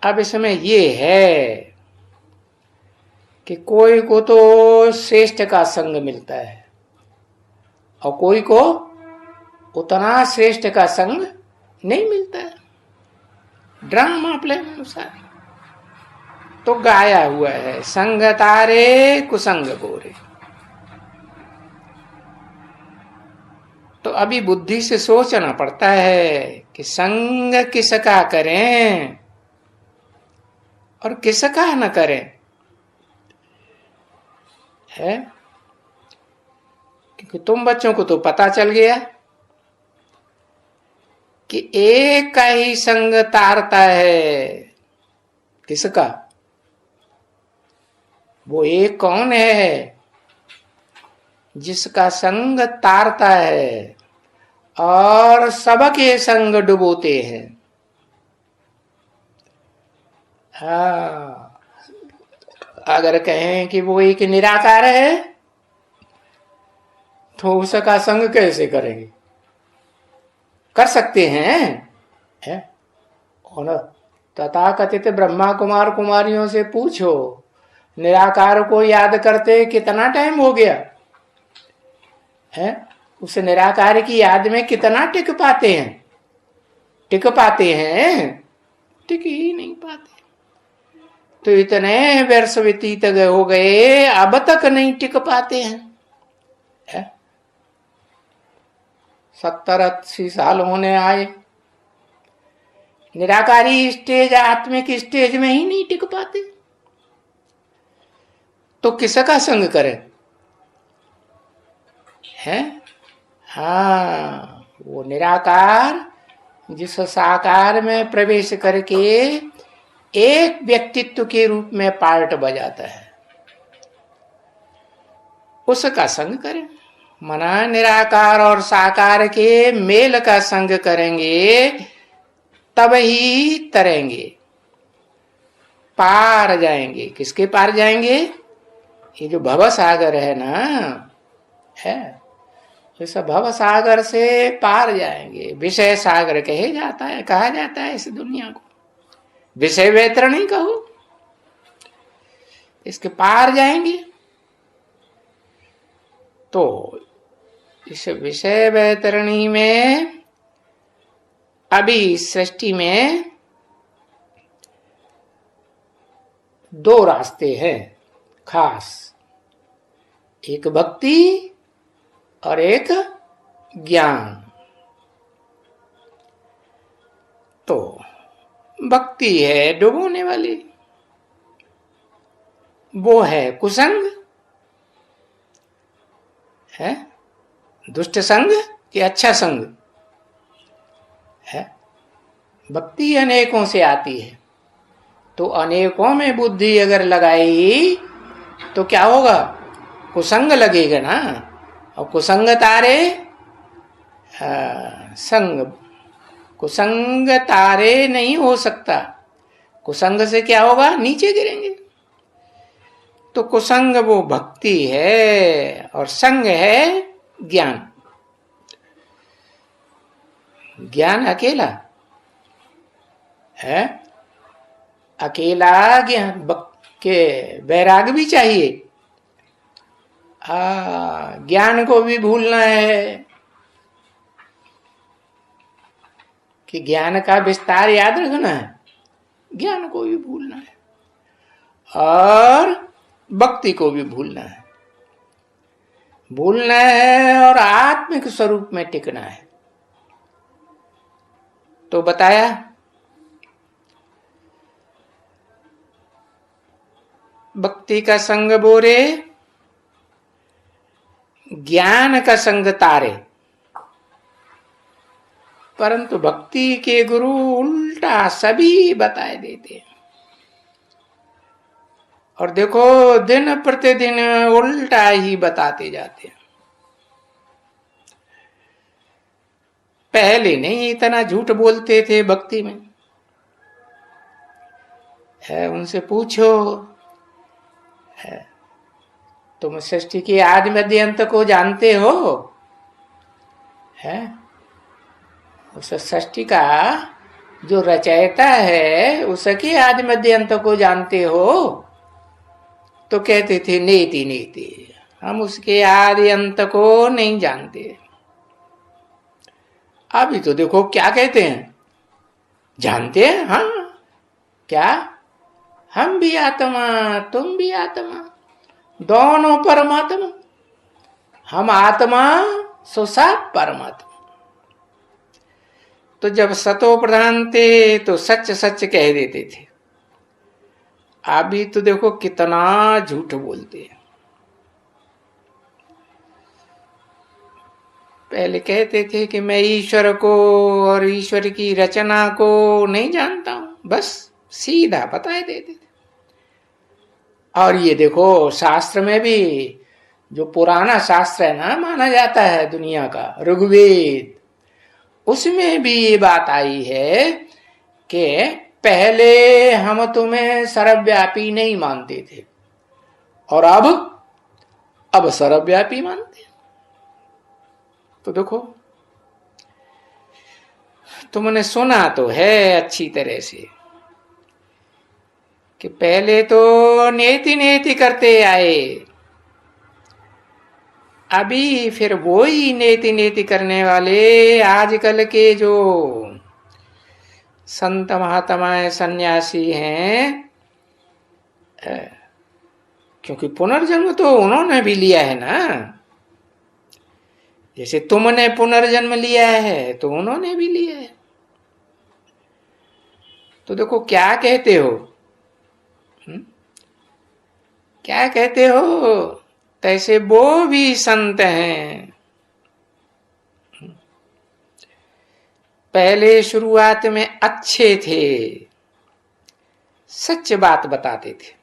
अब इसमें ये है कि कोई को तो श्रेष्ठ का संग मिलता है और कोई को उतना श्रेष्ठ का संग नहीं मिलता है, ड्रामा प्ले अनुसार। तो गाया हुआ है, संग तारे कुसंग गोरे। तो अभी बुद्धि से सोचना पड़ता है कि संग किसका करें और किसका न करें, है। क्योंकि तुम बच्चों को तो पता चल गया कि एक का ही संग तारता है। किसका? वो एक कौन है? जिसका संग तारता है और सबके संग डुबोते हैं। हाँ, अगर कहें कि वो एक निराकार है तो उसका संग कैसे करेंगे? कर सकते हैं, है? और तथाकथित ब्रह्मा कुमार कुमारियों से पूछो, निराकार को याद करते कितना टाइम हो गया है? उस निराकार की याद में कितना टिक पाते हैं? टिक पाते हैं? टिक ही नहीं पाते। तो इतने वर्ष व्यतीत हो गए, अब तक नहीं टिक पाते हैं, है? 70-80 साल होने आए, निराकारी स्टेज, आत्मिक स्टेज में ही नहीं टिक पाते। तो किसका संग करें, है? हाँ, वो निराकार जिस साकार में प्रवेश करके एक व्यक्तित्व के रूप में पार्ट बजाता है, उसका संग करें। मना निराकार और साकार के मेल का संग करेंगे तब ही तरेंगे, पार जाएंगे। किसके पार जाएंगे? ये जो भव सागर है ना, है, इस भव सागर से पार जाएंगे। विषय सागर कहे जाता है, कहा जाता है इस दुनिया को, विषय वैतरणी कहो, इसके पार जाएंगे। तो इस विषय वैतरणी में अभी सृष्टि में दो रास्ते हैं खास, एक भक्ति और एक ज्ञान। तो भक्ति है डुबोने वाली, वो है कुसंग, है दुष्ट संग कि अच्छा संग, है। भक्ति अनेकों से आती है, तो अनेकों में बुद्धि अगर लगाई तो क्या होगा? कुसंग लगेगा ना। और कुसंग तारे संग, कुसंग तारे नहीं हो सकता। कुसंग से क्या होगा? नीचे गिरेंगे। तो कुसंग वो भक्ति है और संग है ज्ञान। ज्ञान अकेला है, अकेला ज्ञान के वैराग भी चाहिए। ज्ञान को भी भूलना है कि ज्ञान का विस्तार याद रखना है, ज्ञान को भी भूलना है और भक्ति को भी भूलना है, भूलना है और आत्मिक स्वरूप में टिकना है। तो बताया भक्ति का संग बोरे, ज्ञान का संग तारे। परंतु भक्ति के गुरु उल्टा सभी बताए देते हैं। और देखो दिन प्रतिदिन उल्टा ही बताते जाते हैं। पहले नहीं इतना झूठ बोलते थे भक्ति में, है उनसे पूछो, है तुम सृष्टि के आदि मध्य अंत को जानते हो, है उस सृष्टि का जो रचयिता है उसके आदि मध्य अंत को जानते हो? तो कहते थे नेति नेति, हम उसके आदि अंत को नहीं जानते। अभी तो देखो क्या कहते हैं, जानते हैं। हाँ, क्या हम भी आत्मा तुम भी आत्मा, दोनों परमात्मा। हम आत्मा सो सब परमात्मा। तो जब सतो प्रधान थे तो सच सच कह देते थे। अभी तो देखो कितना झूठ बोलते हैं। पहले कहते थे कि मैं ईश्वर को और ईश्वर की रचना को नहीं जानता हूं, बस सीधा बता देते थे। और ये देखो शास्त्र में भी, जो पुराना शास्त्र है ना माना जाता है दुनिया का, ऋग्वेद, उसमें भी ये बात आई है कि पहले हम तुम्हें सर्वव्यापी नहीं मानते थे और अब सर्वव्यापी मानते हैं। तो देखो, तुमने सुना तो है अच्छी तरह से कि पहले तो नेति नेति करते आए, अभी फिर वो ही नेति नेति करने वाले आजकल के जो संत महात्मा सन्यासी हैं, क्योंकि पुनर्जन्म तो उन्होंने भी लिया है ना। जैसे तुमने पुनर्जन्म लिया है तो उन्होंने भी लिया है। तो देखो क्या कहते हो, क्या कहते हो, तैसे वो भी संत हैं। पहले शुरुआत में अच्छे थे, सच बात बताते थे,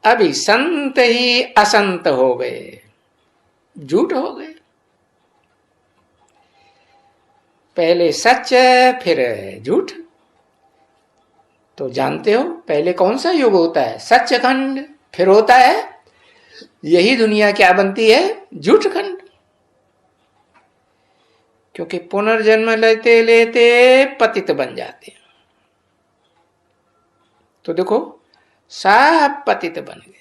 अभी संत ही असंत हो गए, झूठ हो गए। पहले सच फिर झूठ। तो जानते हो पहले कौन सा युग होता है? सच खंड। फिर होता है, यही दुनिया क्या बनती है? झूठ खंड। क्योंकि पुनर्जन्म लेते लेते पतित बन जाते हैं। तो देखो सब पतित बन गए।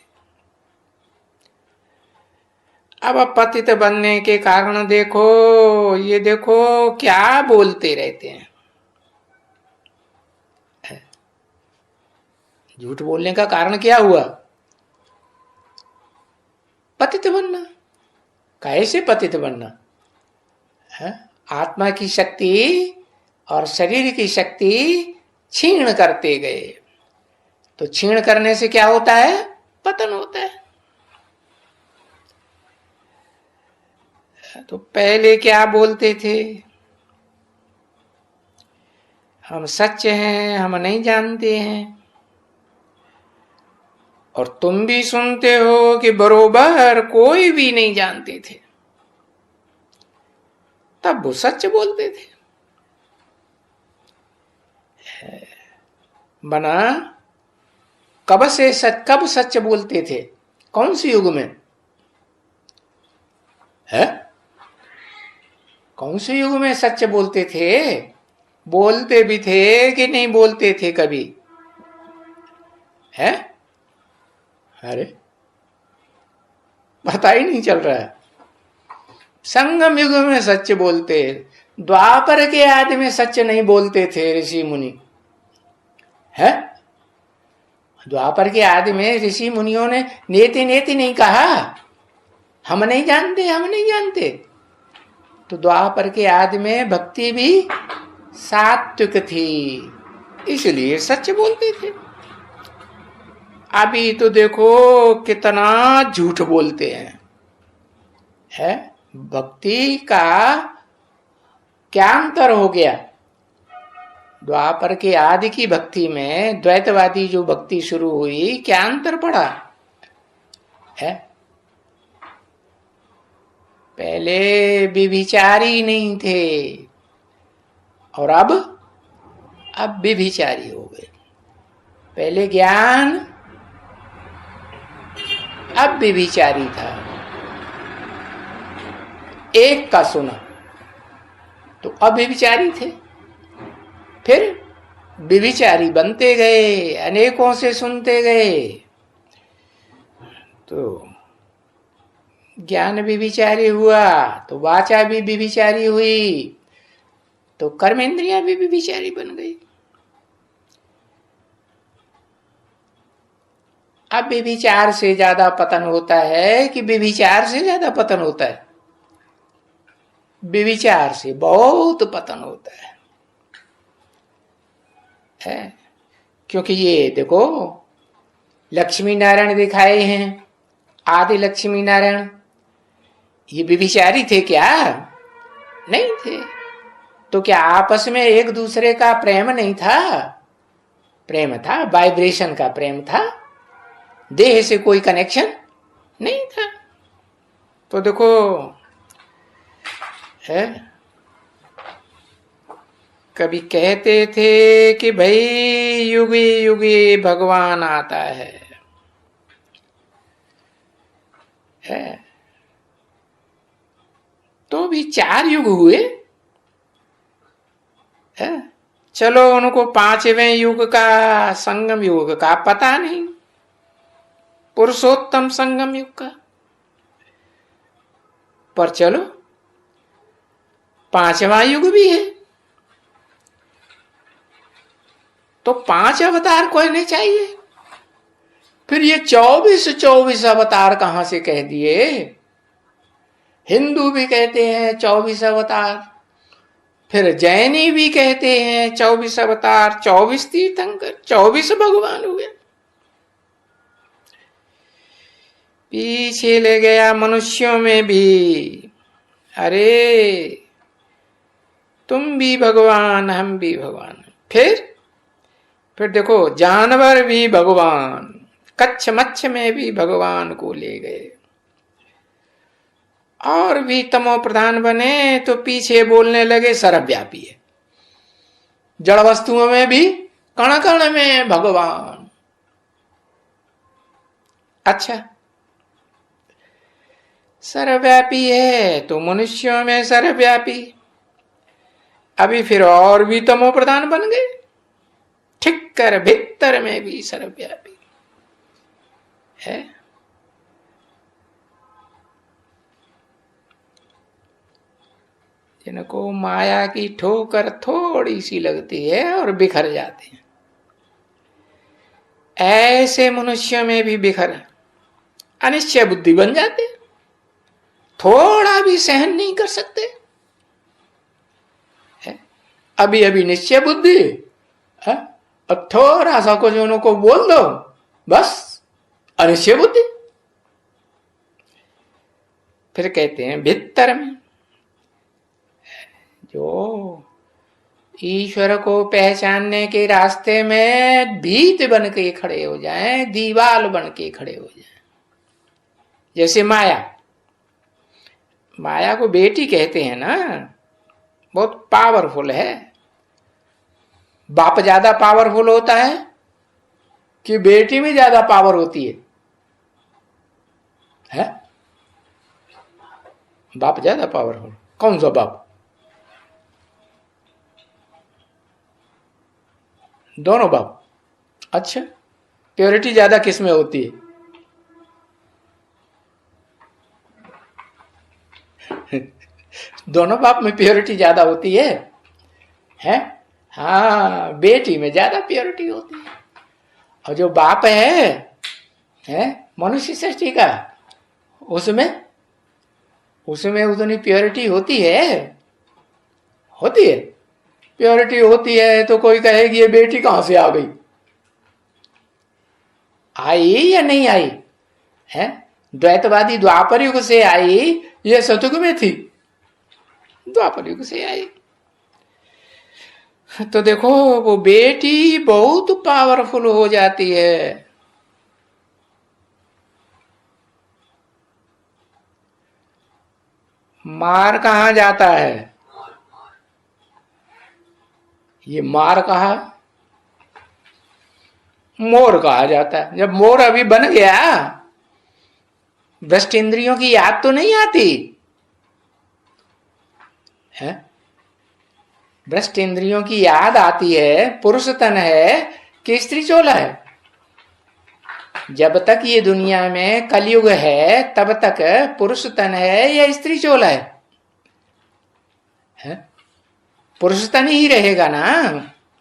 अब पतित बनने के कारण देखो, ये देखो क्या बोलते रहते हैं। झूठ बोलने का कारण क्या हुआ? पतित बनना। कैसे पतित बनना है? आत्मा की शक्ति और शरीर की शक्ति क्षीण करते गए। तो क्षीण करने से क्या होता है? पतन होता है। तो पहले क्या बोलते थे? हम सच हैं, हम नहीं जानते हैं। और तुम भी सुनते हो कि बरोबर कोई भी नहीं जानते थे, तब वो सच बोलते थे। बना कब से सच, कब सच बोलते थे? कौन सी युग में है? कौन से युग में सच बोलते थे? बोलते भी थे कि नहीं बोलते थे कभी? है? अरे पता ही नहीं चल रहा है। संगम युग में सच बोलते, द्वापर के आदि में सच नहीं बोलते थे ऋषि मुनि। है? द्वापर के आदि में ऋषि मुनियों ने नेति नेति नहीं कहा, हम नहीं जानते, हम नहीं जानते। तो द्वापर के आदि में भक्ति भी सात्विक थी, इसलिए सच बोलते थे। अभी तो देखो कितना झूठ बोलते हैं। है? भक्ति का क्या अंतर हो गया? द्वापर के आदि की भक्ति में द्वैतवादी जो भक्ति शुरू हुई, क्या अंतर पड़ा है? पहले व्यभिचारी नहीं थे और अब व्यभिचारी हो गए। पहले ज्ञान, अब व्यभिचारी था। एक का सुना तो अब व्यभिचारी थे। फिर विविचारी बनते गए, अनेकों से सुनते गए, तो ज्ञान भी विचारी हुआ, तो वाचा भी विचारी हुई, तो कर्मेंद्रियां भी विचारी बन गई। अब विचार से ज्यादा पतन होता है कि विचार से ज्यादा पतन होता है? विचार से बहुत पतन होता है? क्योंकि ये देखो, लक्ष्मी नारायण दिखाए हैं, आदि लक्ष्मी नारायण, ये विचारी थे क्या? नहीं थे। तो क्या आपस में एक दूसरे का प्रेम नहीं था? प्रेम था, वाइब्रेशन का प्रेम था, देह से कोई कनेक्शन नहीं था। तो देखो है, कभी कहते थे कि भाई युगे युगे भगवान आता है, तो भी 4 युग हुए है? चलो उनको 5वें युग का, संगम युग का पता नहीं, पुरुषोत्तम संगम युग का, पर चलो 5वां युग भी है, तो 5 अवतार कोई नहीं चाहिए? फिर ये 24 अवतार कहां से कह दिए? हिंदू भी कहते हैं 24 अवतार, फिर जैनी भी कहते हैं 24 अवतार, 24 तीर्थंकर, 24 भगवान हुए। पीछे ले गया मनुष्यों में भी, अरे तुम भी भगवान, हम भी भगवान। फिर देखो, जानवर भी भगवान, कच्छ मच्छ में भी भगवान को ले गए, और भी तमो प्रधान बने तो पीछे बोलने लगे सर्वव्यापी है। जड़ वस्तुओं में भी कण कण में भगवान। अच्छा, सर्वव्यापी है तो मनुष्यों में सर्वव्यापी, अभी फिर और भी तमो प्रधान बन गए, ठीक कर भीतर में भी सर्वव्यापी है। जिनको माया की ठोकर थोड़ी सी लगती है और बिखर जाते हैं, ऐसे मनुष्य में भी बिखर अनिश्चय बुद्धि बन जाते, थोड़ा भी सहन नहीं कर सकते है? अभी अभी निश्चय बुद्धि है? अब थोड़ा सा कुछ उनको बोल दो, बस अनिश्चय बुद्धि। फिर कहते हैं भीतर में जो ईश्वर को पहचानने के रास्ते में भीत बन के खड़े हो जाएं, दीवाल बन के खड़े हो जाएं। जैसे माया को बेटी कहते हैं ना, बहुत पावरफुल है। बाप ज्यादा पावरफुल होता है कि बेटी में ज्यादा पावर होती है? बाप ज्यादा पावरफुल? कौन सा बाप? दोनों बाप। अच्छा, प्योरिटी ज्यादा किस में होती है? दोनों बाप में प्योरिटी ज्यादा होती है? हाँ, बेटी में ज्यादा प्योरिटी होती है। और जो बाप है मनुष्य सृष्टि का, उसमें उतनी प्योरिटी होती है? प्योरिटी होती है तो कोई कहेगी ये बेटी कहां से आ गई? आई या नहीं आई है? द्वैतवादी द्वापर युग से आई, ये सतयुग में थी? द्वापर युग से आई। तो देखो, वो बेटी बहुत पावरफुल हो जाती है। मार कहां जाता है? ये मार कहा, मोर कहा जाता है। जब मोर अभी बन गया, भ्रष्ट इंद्रियों की याद तो नहीं आती है? भ्रष्ट इंद्रियों की याद आती है पुरुष तन है कि स्त्री चोला है। जब तक ये दुनिया में कलयुग है तब तक पुरुष तन है या स्त्री चोला है? पुरुष तन ही रहेगा ना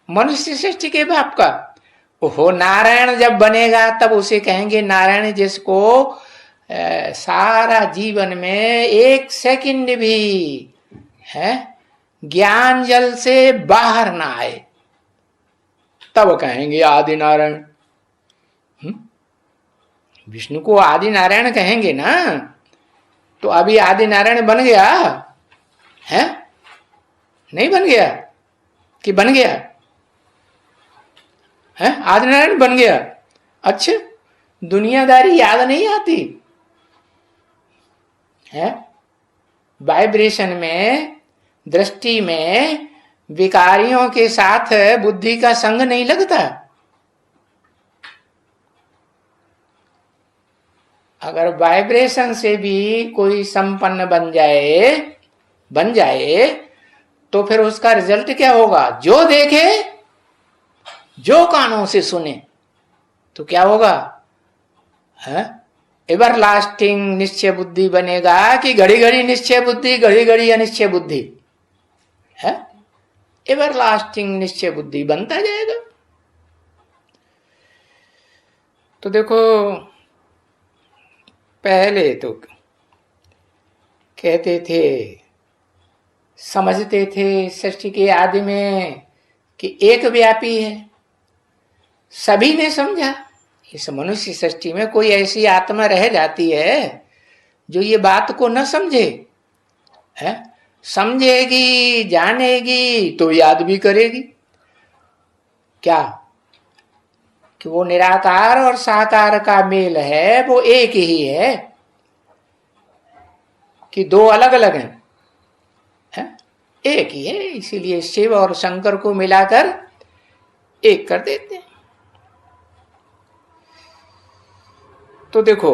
मनुष्य सृष्टि के बाप का। ओहो, नारायण जब बनेगा तब उसे कहेंगे नारायण, जिसको सारा जीवन में एक सेकंड भी है ज्ञान जल से बाहर ना आए, तब कहेंगे आदि नारायण। विष्णु को आदि नारायण कहेंगे ना, तो अभी आदि नारायण बन गया है? नहीं बन गया कि बन गया है? आदि नारायण बन गया। अच्छा, दुनियादारी याद नहीं आती है? वाइब्रेशन में, दृष्टि में विकारियों के साथ बुद्धि का संग नहीं लगता। अगर वाइब्रेशन से भी कोई संपन्न बन जाए तो फिर उसका रिजल्ट क्या होगा? जो देखे, जो कानों से सुने, तो क्या होगा? एवर लास्टिंग निश्चय बुद्धि बनेगा कि घड़ी घड़ी निश्चय बुद्धि, घड़ी घड़ी अनिश्चय बुद्धि है? एवर लास्टिंग निश्चय बुद्धि बनता जाएगा। तो देखो, पहले तो कहते थे, समझते थे सृष्टि के आदि में कि एक व्यापी है। सभी ने समझा इस मनुष्य सृष्टि में कोई ऐसी आत्मा रह जाती है जो ये बात को न समझे है? समझेगी, जानेगी तो याद भी करेगी क्या कि वो निराकार और साकार का मेल है, वो एक ही है कि दो अलग अलग हैं? एक ही है। इसीलिए शिव और शंकर को मिलाकर एक कर देते हैं। तो देखो,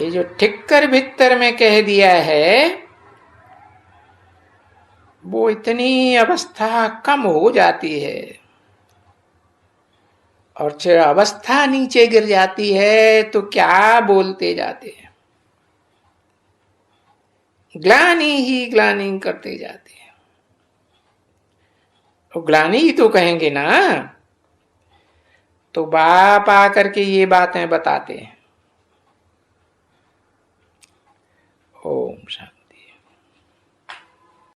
ये जो ठिक्कर भित्तर में कह दिया है, वो इतनी अवस्था कम हो जाती है और फिर अवस्था नीचे गिर जाती है तो क्या बोलते जाते हैं, ग्लानि ही ग्लानि करते जाते हैं। तो ग्लानि ही तो कहेंगे ना। तो बाप आकर के ये बातें बताते हैं